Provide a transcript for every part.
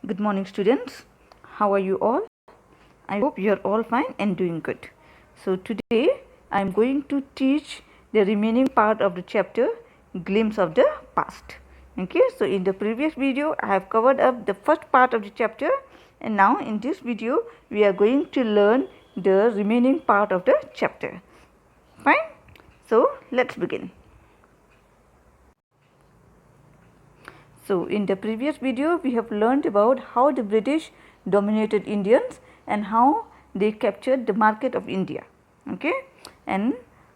Good morning, students. How are you all? I hope you are all fine and doing good. So today I am going to teach the remaining part of the chapter, Glimpse of the Past. Okay, so in the previous video I have covered up the first part of the chapter, and now in this video we are going to learn the remaining part of the chapter. Fine? So let's begin. So in the previous video we have learned about how the British dominated Indians and how they captured the market of India, okay, and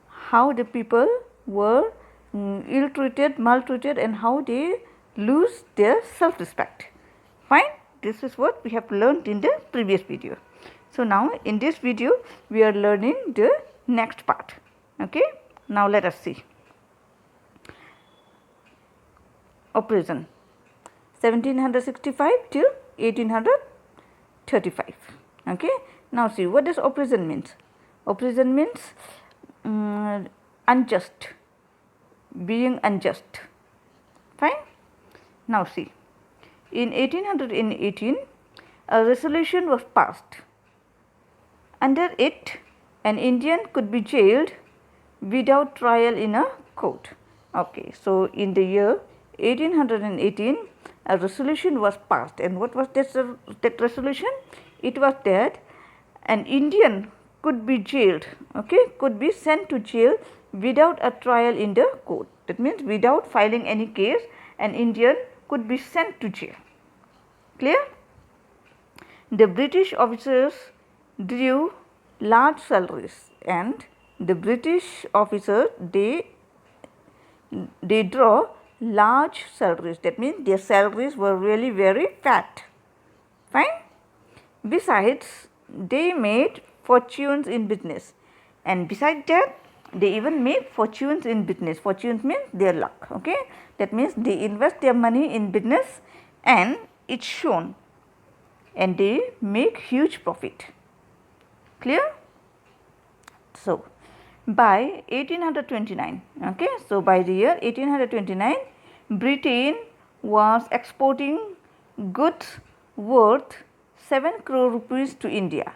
how the people were ill treated, maltreated, and how they lose their self respect. Fine, this is what we have learned in the previous video. So now in this video we are learning the next part, okay. Now let us see. Oppression 1765 till 1835. Okay. Now see, what does oppression means? Oppression means unjust, being unjust. Fine. Now see, in 1818 a resolution was passed. Under it, an Indian could be jailed without trial in a court. Okay. So in the year 1818 a resolution was passed, and what was that resolution? It was that an Indian could be jailed, okay, could be sent to jail without a trial in the court. That means without filing any case, an Indian could be sent to jail. Clear? The British officers drew large salaries, and the British officers they draw large salaries. That means their salaries were really very fat. Fine. Besides, they made fortunes in business, and besides that they even made fortunes in business. Fortunes means their luck, okay. That means they invest their money in business and it's shown, and they make huge profit. Clear? So by 1829, okay, so by the year 1829 Britain was exporting goods worth 7 crore rupees to India.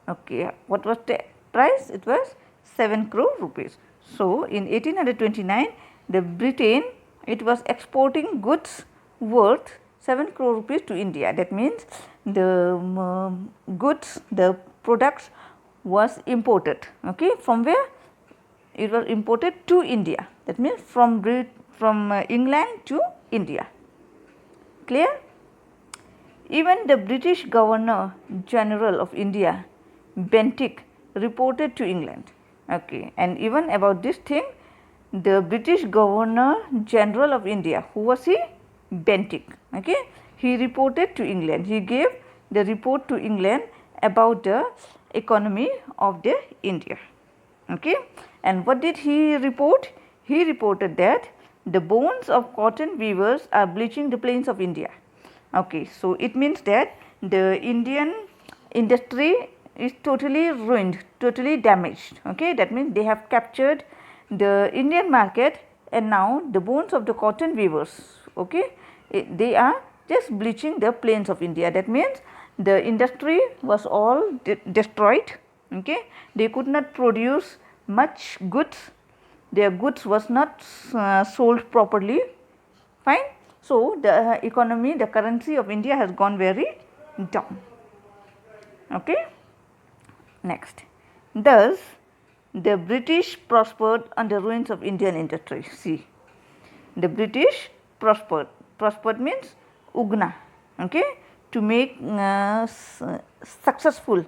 Okay, what was the price? It was 7 crore rupees. So in 1829 the Britain, it was exporting goods worth 7 crore rupees to India. That means the goods, the products was imported, okay, from where? It was imported to India. That means from England to India. Clear? Even the British Governor General of India, Bentinck, reported to England. Okay, and even about this thing, the British Governor General of India, who was he? Bentinck. Okay, he reported to England. He gave the report to England about the economy of the India. Okay, and what did he report? He reported that the bones of cotton weavers are bleaching the plains of India. Okay, so it means that the Indian industry is totally ruined, totally damaged. Okay, that means they have captured the Indian market, and now the bones of the cotton weavers, okay, they are just bleaching the plains of India. That means the industry was all destroyed. Okay, they could not produce much goods, their goods was not sold properly. Fine. So the economy, the currency of India has gone very down. Okay. Next, thus the British prospered on the ruins of Indian industry. See, the British prospered. Prospered means ugna, okay, to make successful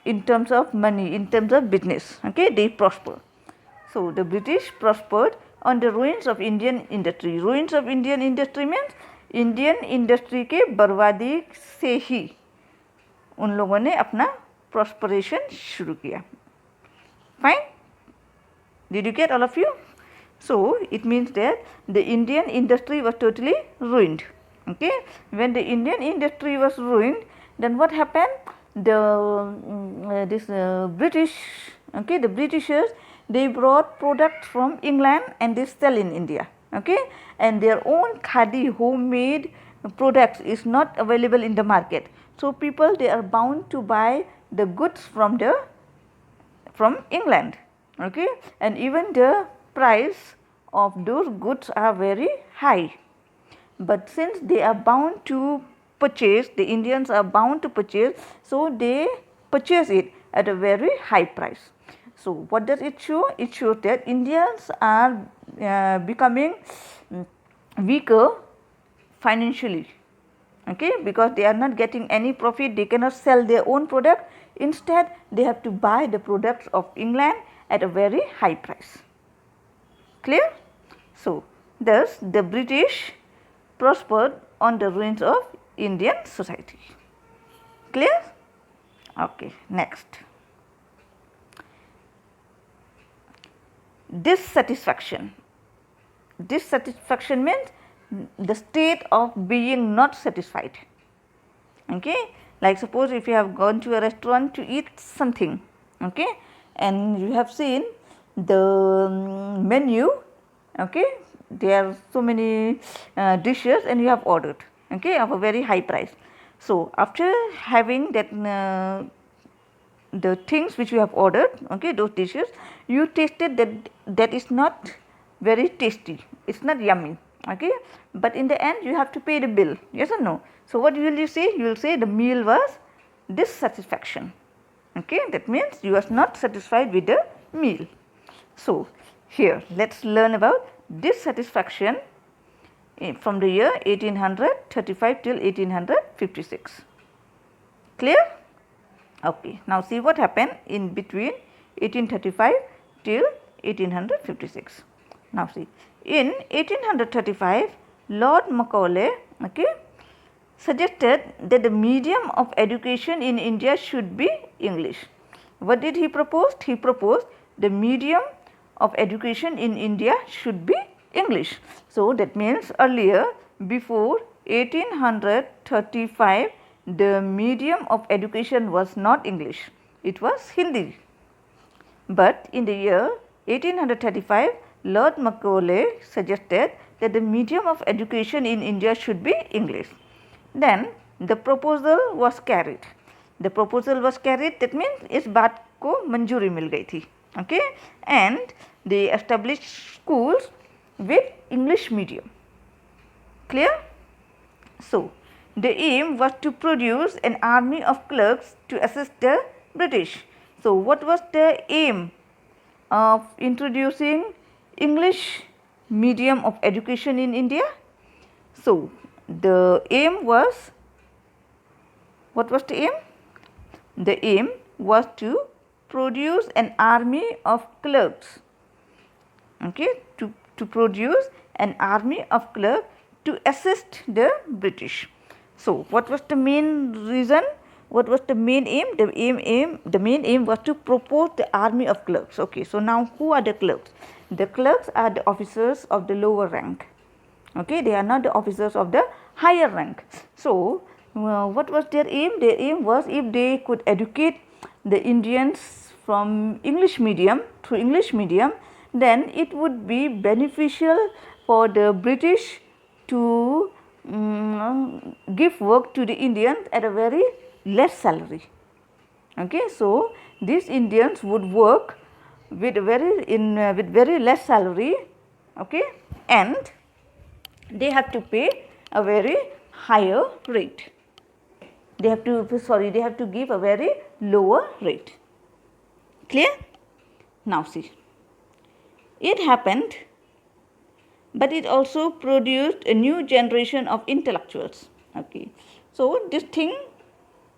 in terms of money, in terms of business. Okay, they prosper. So the British prospered on the ruins of Indian industry. Ruins of Indian industry means Indian industry के बर्बादी से ही उन लोगों ने अपना prosperation शुरू किया. Fine? Did you get, all of you? So it means that the Indian industry was totally ruined. Okay, when the Indian industry was ruined, then what happened? The British, okay, the Britishers, they brought products from England and they sell in India. Okay, and their own khadi, homemade products is not available in the market. So people, they are bound to buy the goods from England, okay, and even the price of those goods are very high. But since they are bound to purchase, the Indians are bound to purchase, so they purchase it at a very high price. So what does it show? It shows that Indians are becoming weaker financially, okay, because they are not getting any profit, they cannot sell their own product. Instead, they have to buy the products of England at a very high price. Clear? So thus the British prospered on the ruins of Indian society. Clear? Okay, next. Dissatisfaction. Dissatisfaction means the state of being not satisfied. Okay, like suppose if you have gone to a restaurant to eat something, okay, and you have seen the menu, okay, there are so many dishes and you have ordered, okay, of a very high price. So after having that the things which you have ordered, okay, those dishes, you tasted that is not very tasty, it's not yummy, okay, but in the end you have to pay the bill, yes or no? So what will you say? You will say the meal was dissatisfaction, okay, that means you are not satisfied with the meal. So here let us learn about dissatisfaction from the year 1835 till 1856. Clear? Okay, now see what happened in between 1835 till 1856. Now see, in 1835, Lord Macaulay, okay, suggested that the medium of education in India should be English. What did he propose? He proposed the medium of education in India should be English. So that means earlier, before 1835, the medium of education was not English, it was Hindi. But in the year 1835, Lord Macaulay suggested that the medium of education in India should be English. Then the proposal was carried. The proposal was carried, that means इस बात को मंजूरी मिल गई थी, okay, and they established schools with English medium. Clear? So the aim was to produce an army of clerks to assist the British. So what was the aim of introducing English medium of education in India? So the aim was, what was the aim? The aim was to produce an army of clerks, okay, to produce an army of clerks to assist the British. So what was the main reason? What was the main aim? The main aim was to propose the army of clerks. Okay, so now who are the clerks? The clerks are the officers of the lower rank. Okay, they are not the officers of the higher rank. So what was their aim? Their aim was, if they could educate the Indians from English medium through English medium, then it would be beneficial for the British to give work to the Indians at a very less salary. Okay, so these Indians would work with very less salary, okay, and they have to pay a very higher rate. They have to give a very lower rate. Clear? Now see, it happened, but it also produced a new generation of intellectuals. Okay, so this thing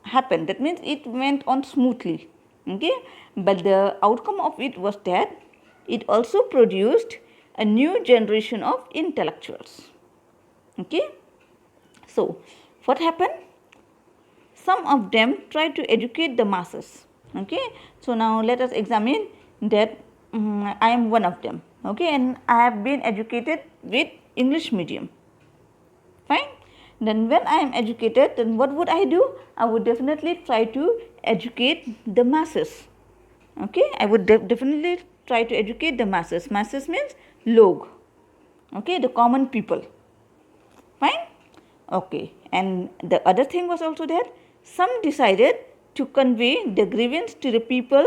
happened, that means it went on smoothly, okay, but the outcome of it was that it also produced a new generation of intellectuals. Okay, so what happened? Some of them tried to educate the masses. Okay, so now let us examine that. I am one of them, okay, and I have been educated with English medium. Fine. Then when I am educated, then what would I do? I would definitely try to educate the masses. Okay, I would definitely try to educate the masses. Masses means log, okay, the common people. Fine. Okay, and the other thing was also that some decided to convey the grievance to the people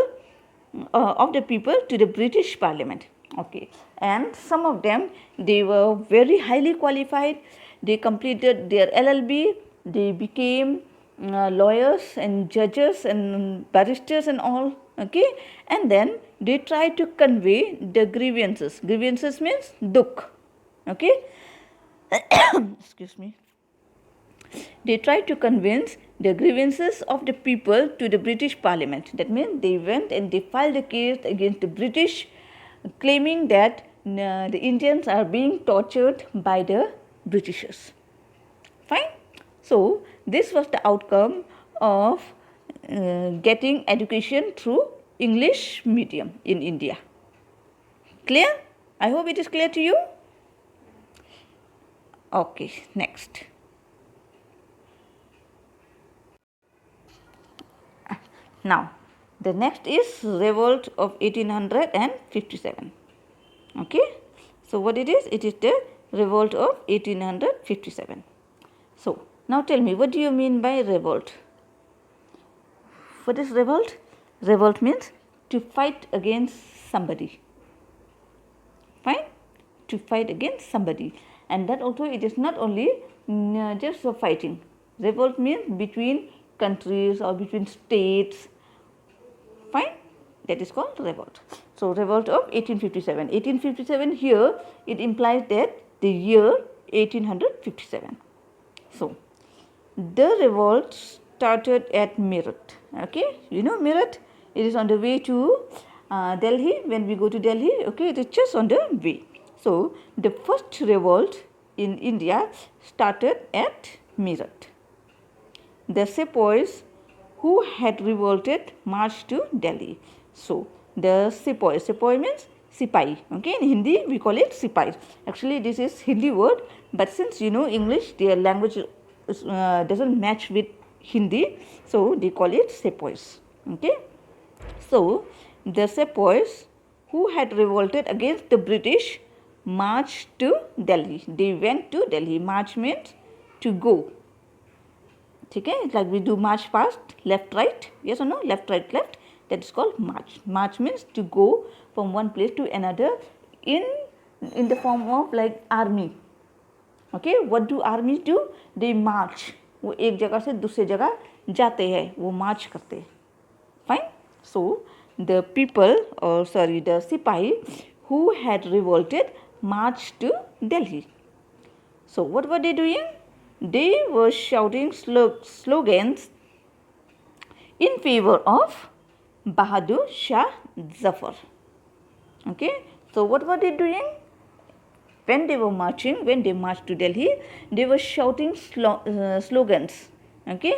of the people to the British Parliament. Okay, and some of them, they were very highly qualified. They completed their LLB. They became lawyers and judges and barristers and all. Okay, and then they tried to convey the grievances. Grievances means dukh. Okay, excuse me. They tried to convince the grievances of the people to the British Parliament. That means they went and they filed a case against the British, claiming that the Indians are being tortured by the Britishers. Fine. So this was the outcome of getting education through English medium in India. Clear? I hope it is clear to you. Okay, next. Now, the next is Revolt of 1857. Okay. So, what it is? It is the Revolt of 1857. So, now tell me, what do you mean by revolt? What is revolt? Revolt means to fight against somebody. Fine? To fight against somebody. And that also, it is not only just for fighting. Revolt means between countries or between states. Fine? That is called revolt. So, revolt of 1857. 1857 here, it implies that the year 1857. So, the revolt started at Meerut. Okay, you know Meerut, it is on the way to Delhi. When we go to Delhi, okay, it is just on the way. So, the first revolt in India started at Meerut. The sepoys who had revolted marched to Delhi. So, the sepoy means sipai. Okay, in Hindi we call it sipai. Actually, this is Hindi word, but since you know English, their language doesn't match with Hindi, so they call it sepoys. Okay, so the sepoys who had revolted against the British marched to Delhi. They went to Delhi. March means to go. Okay, like we do march past, left, right, yes or no, left, right, left, that is called march. March means to go from one place to another in the form of like army. Okay, what do armies do? They march. वो एक जगह से दूसरे जगह जाते हैं, वो march करते हैं. Fine. So the people, or sorry, the sipahi who had revolted marched to Delhi. So what were they doing? They were shouting slogans in favor of Bahadur Shah Zafar. Okay, so what were they doing? When they were marching, when they marched to Delhi, they were shouting slogans. Okay,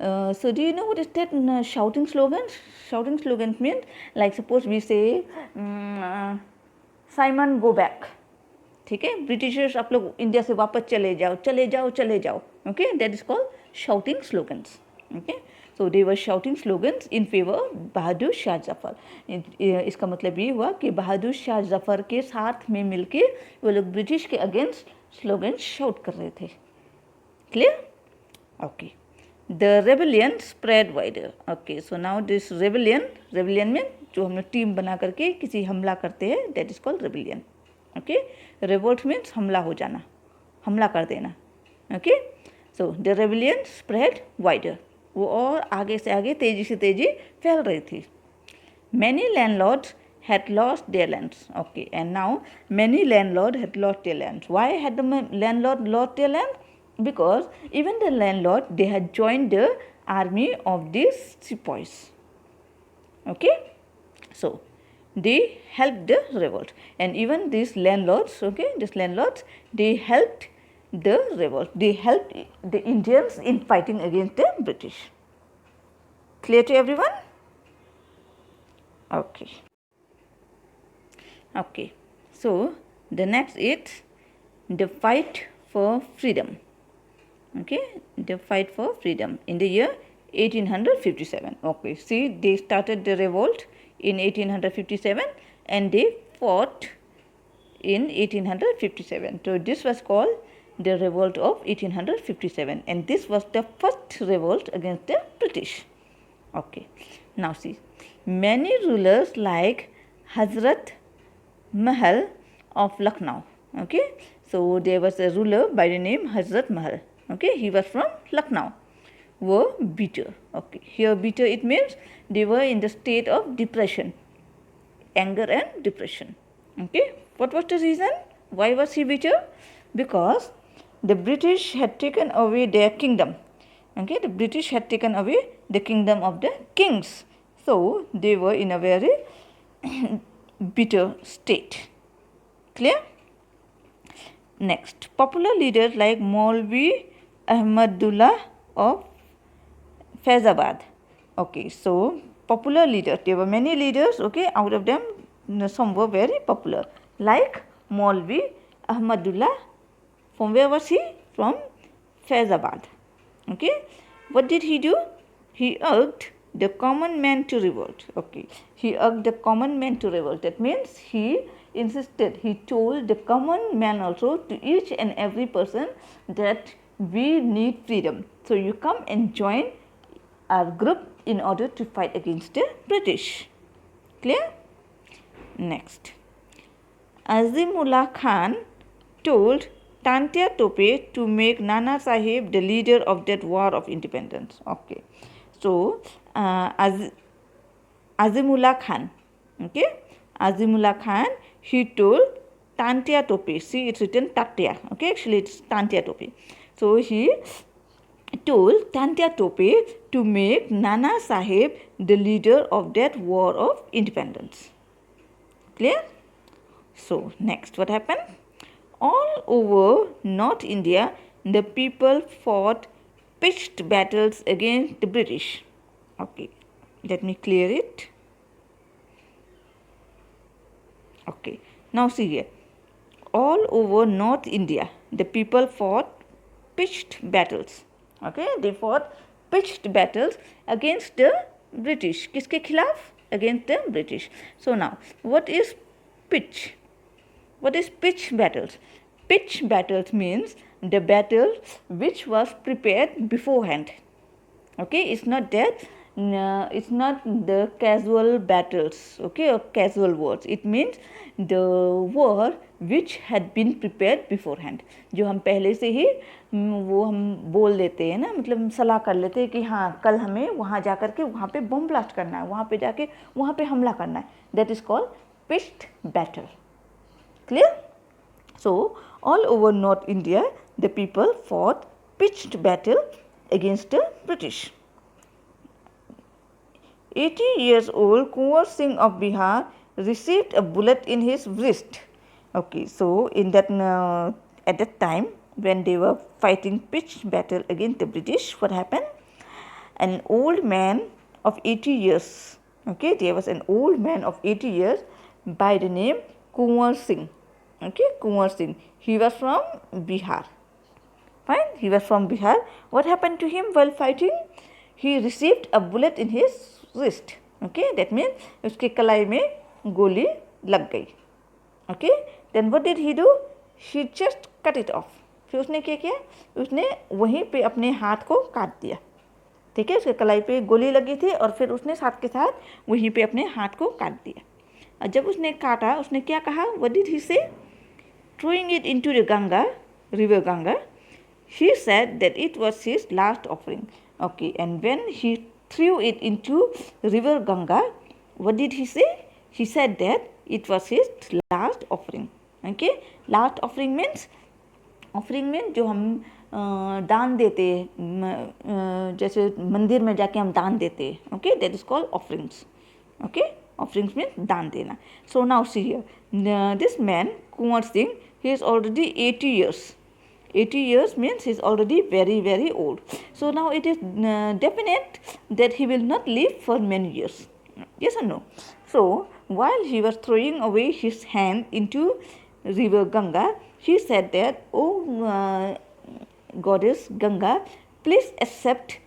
so do you know what is that shouting slogans? Shouting slogans means, like suppose we say, Simon, go back. ठीक है, Britishers आप लोग India से वापस चले जाओ, चले जाओ, चले जाओ. Okay, that is called shouting slogans. Okay, so they were shouting slogans in favour Bahadur Shah Zafar. इसका मतलब ये हुआ कि बहादुर शाह जफर के साथ में मिलके वो लोग ब्रिटिश के अगेंस्ट स्लोगन शाउट कर रहे थे. Clear? Okay. The rebellion spread wider. Okay, so now this rebellion में जो हम लोग टीम बना करके किसी हमला करते हैं, that is called rebellion. Okay, revolt means हमला हो जाना, हमला कर देना. Okay, so the rebellion spread wider. वो और आगे से आगे तेजी से तेजी फैल रही थी. Many landlords had lost their lands. Okay, and now many landlords had lost their lands. Why had the landlord lost their land? Because even the landlord, they had joined the army of these sepoys. Okay, so they helped the revolt, and even these landlords, okay, they helped the revolt. They helped the Indians in fighting against the British. Clear to everyone? Okay. Okay. So the next is the fight for freedom. Okay, the fight for freedom in the year 1857. Okay, see, they started the revolt in 1857 and they fought in 1857. So this was called the revolt of 1857, and this was the first revolt against the British. Okay, now see, many rulers like Hazrat Mahal of Lucknow. Okay, so there was a ruler by the name Hazrat Mahal. Okay, he was from Lucknow. Were bitter. Okay, here bitter, it means they were in the state of depression, anger and depression. Okay, what was the reason? Why was he bitter? Because the British had taken away their kingdom. Okay, the British had taken away the kingdom of the kings. So they were in a very bitter state. Clear? Next, popular leaders like Maulvi Ahmadullah of Faizabad. Okay, so popular leaders, there were many leaders, okay, out of them some were very popular, like Maulvi Ahmadullah. From where was he? From Faizabad. Okay, what did he do? He urged the common man to revolt. Okay, he urged the common man to revolt. That means he insisted, he told the common man also, to each and every person, that we need freedom. So you come and join our group in order to fight against the British. Clear? Next, Azimullah Khan told Tantia Tope to make Nana Sahib the leader of that war of independence. Okay, so Azimullah Khan, okay, Azimullah Khan, he told Tantia Tope, see it's written Tatya, okay, actually it's Tantia Tope. So he told Tantia Tope to make Nana Sahib the leader of that war of independence. Clear? So next, what happened? All over North India, the people fought pitched battles against the British. Okay, let me clear it. Okay, now see here. All over North India, the people fought pitched battles. Okay, they fought pitched battles against the British. किसके खिलाफ? Against the British. So now, what is pitch? What is pitch battles? Pitch battles means the battle which was prepared beforehand. Okay, it's not that, it's not the casual battles, okay, or casual wars. It means the war which had been prepared beforehand. जो हम पहले से ही वो हम बोल देते हैं ना, मतलब सलाह कर लेते हैं कि हाँ कल हमें वहाँ जा कर के वहाँ पे बम ब्लास्ट करना है, वहाँ पे जाके वहाँ पे हमला करना है. That is called pitched battle. Clear? So all over North India, the people fought pitched battle against the British. 80 years old Kunwar Singh of Bihar received a bullet in his wrist. Okay, so in that at that time when they were fighting pitched battle against the British, what happened? An old man of 80 years, okay, there was an old man of 80 years by the name Kunwar Singh. Okay, Kunwar Singh. He was from Bihar. Fine, he was from Bihar. What happened to him while fighting? He received a bullet in his wrist. Okay, that means उसके कलाई में गोली लग गई. Okay, then what did he do? He just cut it off. फिर उसने क्या किया? उसने वहीं पे अपने हाथ को काट दिया. ठीक है, उसके कलाई पे गोली लगी थी और फिर उसने साथ के साथ वहीं पे अपने हाथ को काट दिया. और जब उसने काटा, उसने क्या कहा? What did he say? Throwing it into the Ganga, river Ganga, he said that it was his last offering. Okay, and when he threw it into river Ganga, what did he say? He said that it was his last offering. Okay, last offering means जो हम दान देते हैं, जैसे मंदिर में जाके हम दान देते हैं. Okay, that is called offerings. Okay, offerings means दान देना. So now see here, this man Kunwar Singh, he is already 80 years. 80 years means he is already very, very old. So now it is definite that he will not live for many years. Yes or no? So while he was throwing away his hand into river Ganga, he said that, "Oh goddess Ganga, please accept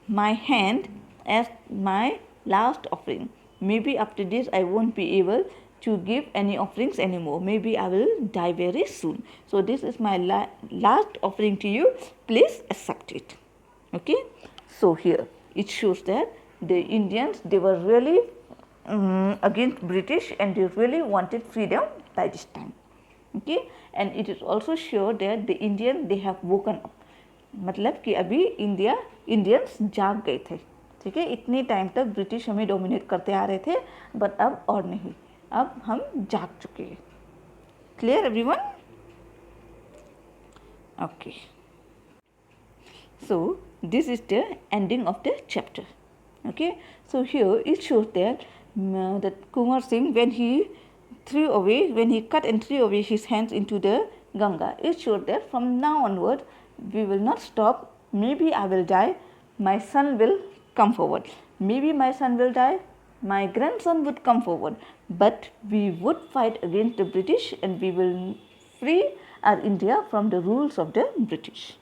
my hand as my last offering. Maybe after this I won't be able to give any offerings anymore. Maybe I will die very soon. So this is my last offering to you. Please accept it. Okay. So here it shows that the Indians, they were really against British, and they really wanted freedom by this time. Okay. And it is also sure that the Indians, they have woken up. मतलब कि अभी Indians जाग गए थे. ठीक है. इतने time तक ब्रिटिश हमें डोमिनेट करते आ रहे थे, बट अब और नहीं, अब हम जाग चुके हैं. Clear everyone? Okay. So this is the ending of the chapter. Okay. So here it shows that that Kumar Singh, when he cut and threw away his hands into the Ganga, it shows that from now onward we will not stop. Maybe I will die, my son will come forward. Maybe my son will die, my grandson would come forward. But we would fight against the British, and we will free our India from the rules of the British.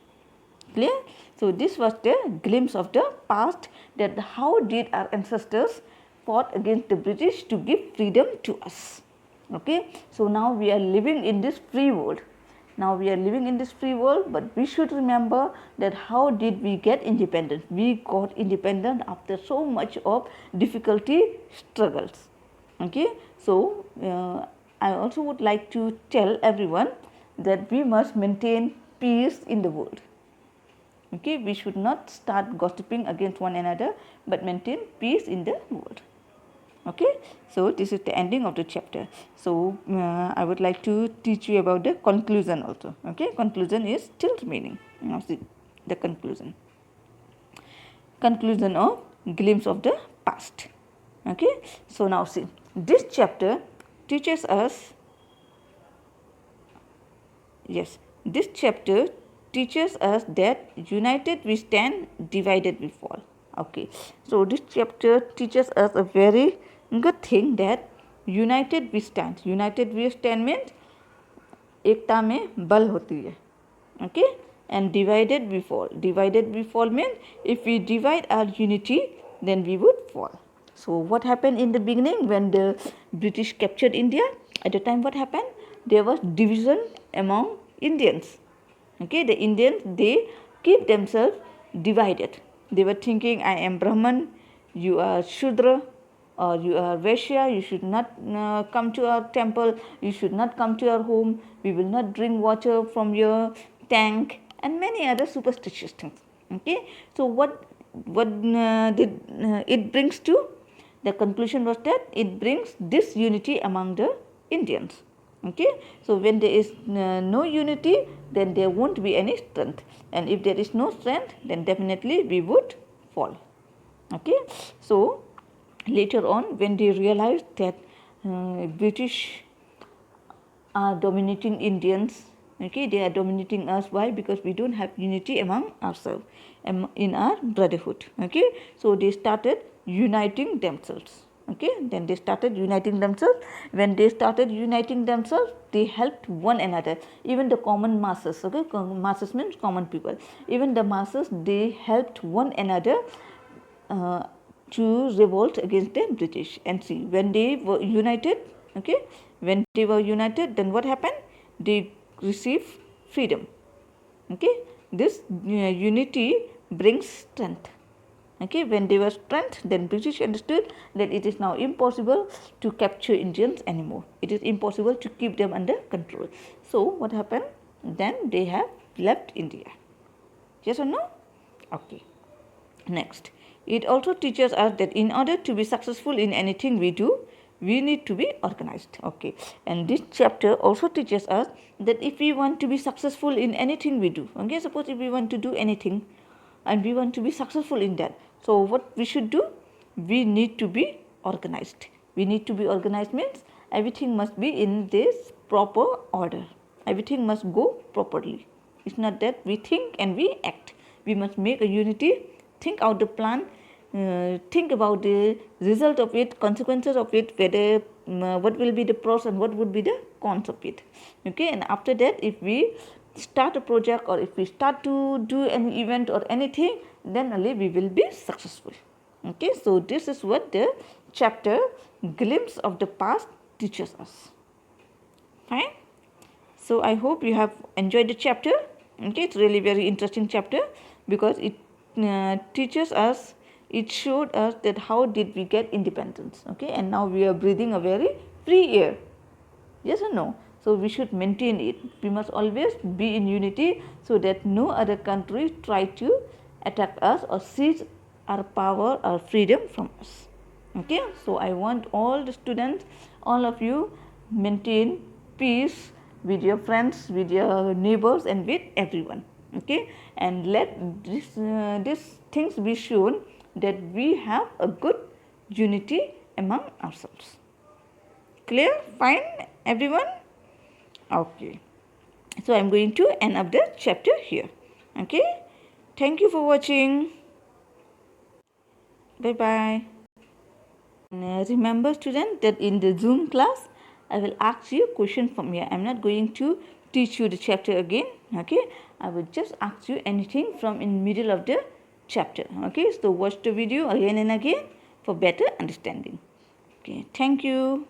Clear? So this was the glimpse of the past, that how did our ancestors fought against the British to give freedom to us. Okay. So now we are living in this free world. Now we are living in this free world, but we should remember that how did we get independent? We got independent after so much of difficulty, struggles. Okay. So I also would like to tell everyone that we must maintain peace in the world. Okay. We should not start gossiping against one another, but maintain peace in the world. Okay. So this is the ending of the chapter. So I would like to teach you about the conclusion also. Okay. Conclusion is still remaining. Now see the conclusion. Conclusion of glimpse of the past. Okay. So now see, this chapter teaches us, yes, this chapter teaches us that united we stand, divided we fall. Okay. So this chapter teaches us a very good thing, that united we stand. United we stand means एकता में बल होती है. Okay. And divided we fall. Divided we fall means if we divide our unity, then we would fall. So what happened in the beginning when the British captured India? At the time what happened? There was division among Indians. Okay. The Indians, they keep themselves divided. They were thinking, I am Brahman, you are Shudra, or you are Vaishya, you should not come to our temple, you should not come to our home, we will not drink water from your tank, and many other superstitious things. Okay. So what did it brings to? The conclusion was that it brings disunity among the Indians. Okay. So when there is no unity, then there won't be any strength, and if there is no strength, then definitely we would fall. Okay. So later on, when they realized that British are dominating Indians, okay, they are dominating us. Why? Because we don't have unity among ourselves, in our brotherhood. Okay. So they started uniting themselves. Okay. Then they started uniting themselves. When they started uniting themselves, they helped one another. Even the common masses. Okay. Masses means common people. Even the masses, they helped one another to revolt against the British. And see, when they were united, okay, when they were united, then what happened? They received freedom. Okay. This unity brings strength. Okay. When they were strength, then British understood that it is now impossible to capture Indians anymore. It is impossible to keep them under control. So what happened? Then they have left India. Yes or no? Okay. Next. It also teaches us that in order to be successful in anything we do, we need to be organized. Okay. And this chapter also teaches us that if we want to be successful in anything we do, okay, suppose if we want to do anything and we want to be successful in that, so what we should do? We need to be organized. We need to be organized means everything must be in this proper order. Everything must go properly. It's not that we think and we act. We must make a unity, think out the plan, think about the result of it, consequences of it, whether what will be the pros and what would be the cons of it. Okay. And after that, if we start a project or if we start to do an event or anything, then only we will be successful. Okay. So this is what the chapter Glimpse of the Past teaches us. Fine. So I hope you have enjoyed the chapter. Okay, it's really very interesting chapter because it teaches us, it showed us that how did we get independence. Okay, and now we are breathing a very free air. Yes or no? So we should maintain it. We must always be in unity so that no other country try to attack us or seize our power or freedom from us. Okay, so I want all the students, all of you, maintain peace with your friends, with your neighbors, and with everyone. Okay, and let these things be shown that we have a good unity among ourselves. Clear? Fine, everyone? Okay. So I am going to end up the chapter here. Okay. Thank you for watching. Bye bye. And remember, student, that in the Zoom class, I will ask you a question from here. I am not going to teach you the chapter again. Okay. I will just ask you anything from in middle of the chapter. Okay. So watch the video again and again for better understanding. Okay. Thank you.